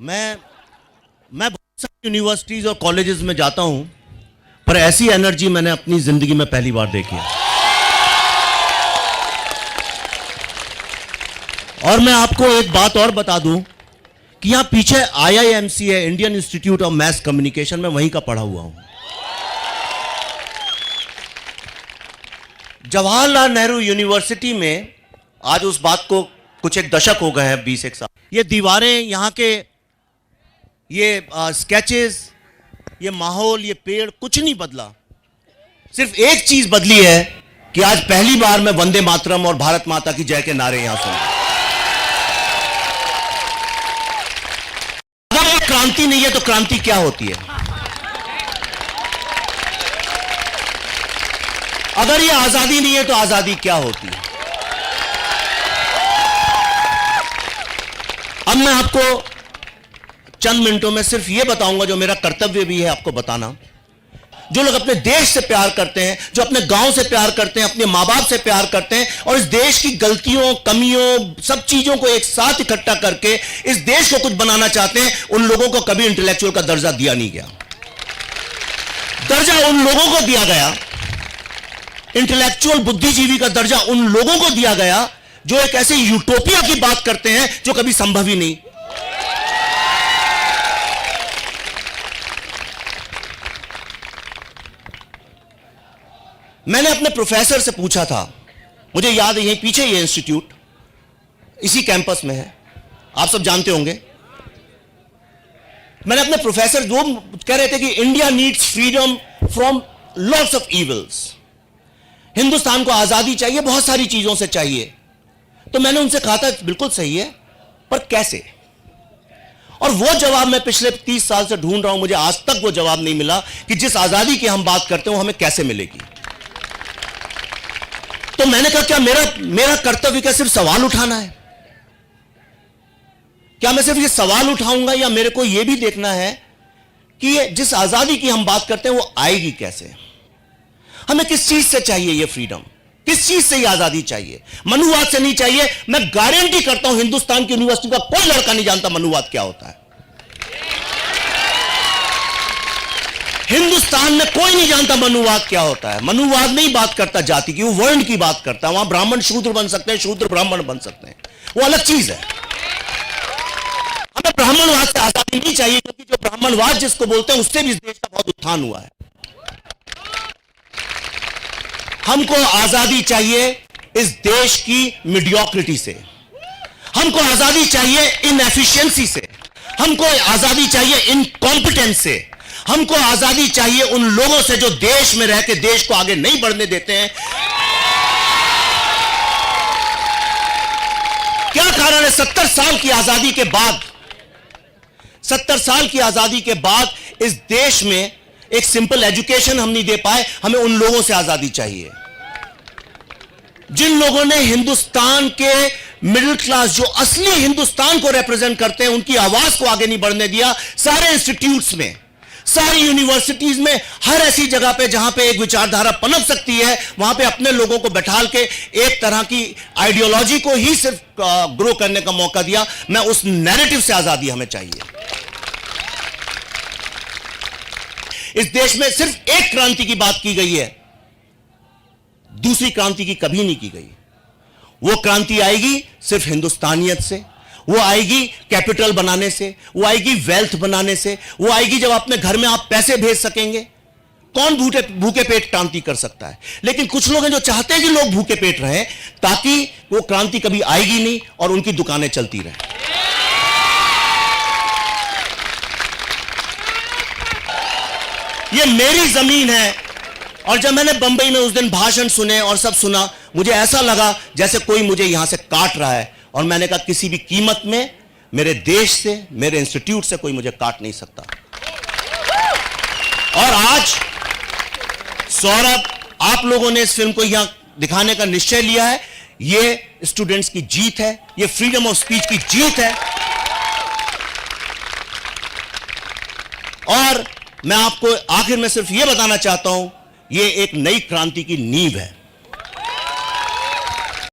मैं बहुत सारी यूनिवर्सिटीज और कॉलेजेस में जाता हूं, पर ऐसी एनर्जी मैंने अपनी जिंदगी में पहली बार देखी है। और मैं आपको एक बात और बता दूं कि यहां पीछे IIMC है, Indian institute of mass communication, में वहीं का पढ़ा हुआ हूं। जवाहरलाल नेहरू यूनिवर्सिटी में आज उस बात को कुछ एक दशक हो गए हैं, 20 एक साल। ये दीवारें, यहाँ के ये स्केचेस, ये माहौल, ये पेड़, कुछ नहीं बदला। सिर्फ एक चीज बदली है कि आज पहली बार मैं वंदे मातरम और भारत माता की जय के नारे यहां सुन। अगर ये क्रांति नहीं है तो क्रांति क्या होती है? अगर ये आजादी नहीं है तो आजादी क्या होती है? अब मैं आपको चंद मिनटों में सिर्फ ये बताऊंगा जो मेरा कर्तव्य भी है आपको बताना। जो लोग अपने देश से प्यार करते हैं, जो अपने गांव से प्यार करते हैं, अपने मां बाप से प्यार करते हैं और इस देश की गलतियों, कमियों, सब चीजों को एक साथ इकट्ठा करके इस देश को कुछ बनाना चाहते हैं, उन लोगों को कभी इंटेलेक्चुअल का दर्जा दिया नहीं गया। दर्जा उन लोगों को दिया गया, इंटेलेक्चुअल बुद्धिजीवी का दर्जा उन लोगों को दिया गया जो एक ऐसे यूटोपिया की बात करते हैं जो कभी संभव ही नहीं। मैंने अपने प्रोफेसर से पूछा था, मुझे याद है यहीं पीछे ये इंस्टीट्यूट इसी कैंपस में है, आप सब जानते होंगे। मैंने अपने प्रोफेसर, जो कह रहे थे कि India needs freedom from lots of evils, Hindustan को आजादी चाहिए, बहुत सारी चीजों से चाहिए। तो मैंने उनसे कहा था बिल्कुल सही है, पर कैसे? और वो जवाब मैं पिछले 30 साल से ढूंढ रहा हूं, मुझे आज तक वो जवाब नहीं मिला कि जिस आजादी की हम बात करते हैं वो हमें कैसे मिलेगी। तो मैंने कहा क्या मेरा कर्तव्य क्या सिर्फ सवाल उठाना है? क्या मैं सिर्फ ये सवाल उठाऊंगा, या मेरे को यह भी देखना है कि ये जिस आजादी की हम बात करते हैं वो आएगी कैसे? हमें किस चीज से चाहिए ये फ्रीडम? किस चीज से ये आजादी चाहिए? मनुवाद से नहीं चाहिए। मैं गारंटी करता हूं हिंदुस्तान की यूनिवर्सिटी का कोई लड़का नहीं जानता मनुवाद क्या होता है। हिंदुस्तान में कोई नहीं जानता मनुवाद क्या होता है। मनुवाद नहीं बात करता जाति की, वो वर्ण की बात करता है। वहां ब्राह्मण शूद्र बन सकते हैं, शूद्र ब्राह्मण बन सकते हैं, वो अलग चीज है। हमें ब्राह्मणवाद से आजादी नहीं चाहिए, क्योंकि जो ब्राह्मणवाद जिसको बोलते हैं उससे भी इस देश का बहुत उत्थान हुआ है। हमको आजादी चाहिए इस देश की मीडियोक्रिटी से, हमको आजादी चाहिए इनएफिशिएंसी से, हमको आजादी चाहिए इनकॉम्पिटेंस से, हमको आजादी चाहिए उन लोगों से जो देश में रह के देश को आगे नहीं बढ़ने देते हैं। क्या कारण है 70 साल की आजादी के बाद, 70 साल की आजादी के बाद इस देश में एक सिंपल एजुकेशन हम नहीं दे पाए? हमें उन लोगों से आजादी चाहिए जिन लोगों ने हिंदुस्तान के मिडिल क्लास, जो असली हिंदुस्तान को रिप्रेजेंट करते हैं, उनकी आवाज को आगे नहीं बढ़ने दिया। सारे इंस्टीट्यूट्स में, सारी यूनिवर्सिटीज में, हर ऐसी जगह पे जहां पे एक विचारधारा पनप सकती है, वहां पे अपने लोगों को बैठाल के एक तरह की आइडियोलॉजी को ही सिर्फ ग्रो करने का मौका दिया। मैं उस नैरेटिव से आजादी हमें चाहिए। इस देश में सिर्फ एक क्रांति की बात की गई है, दूसरी क्रांति की कभी नहीं की गई। वो क्रांति आएगी सिर्फ हिंदुस्तानियत से, वो आएगी कैपिटल बनाने से, वो आएगी वेल्थ बनाने से, वो आएगी जब अपने घर में आप पैसे भेज सकेंगे। कौन भूखे पेट क्रांति कर सकता है? लेकिन कुछ लोग हैं जो চাहते हैं कि लोग भूखे पेट रहें, ताकि वो क्रांति कभी आएगी नहीं और उनकी दुकानें चलती रहें। ये मेरी जमीन है। और जब मैंने बंबई में उस दिन भाषण सुने और सब सुना, मुझे ऐसा लगा जैसे कोई मुझे यहां से काट रहा है। और मैंने कहा किसी भी कीमत में मेरे देश से, मेरे इंस्टीट्यूट से कोई मुझे काट नहीं सकता। और आज सौरभ, आप लोगों ने इस फिल्म को यहां दिखाने का निश्चय लिया है। ये स्टूडेंट्स की जीत है, ये फ्रीडम ऑफ स्पीच की जीत है। और मैं आपको आखिर में सिर्फ यह बताना चाहता हूं, यह एक नई क्रांति की नींव है।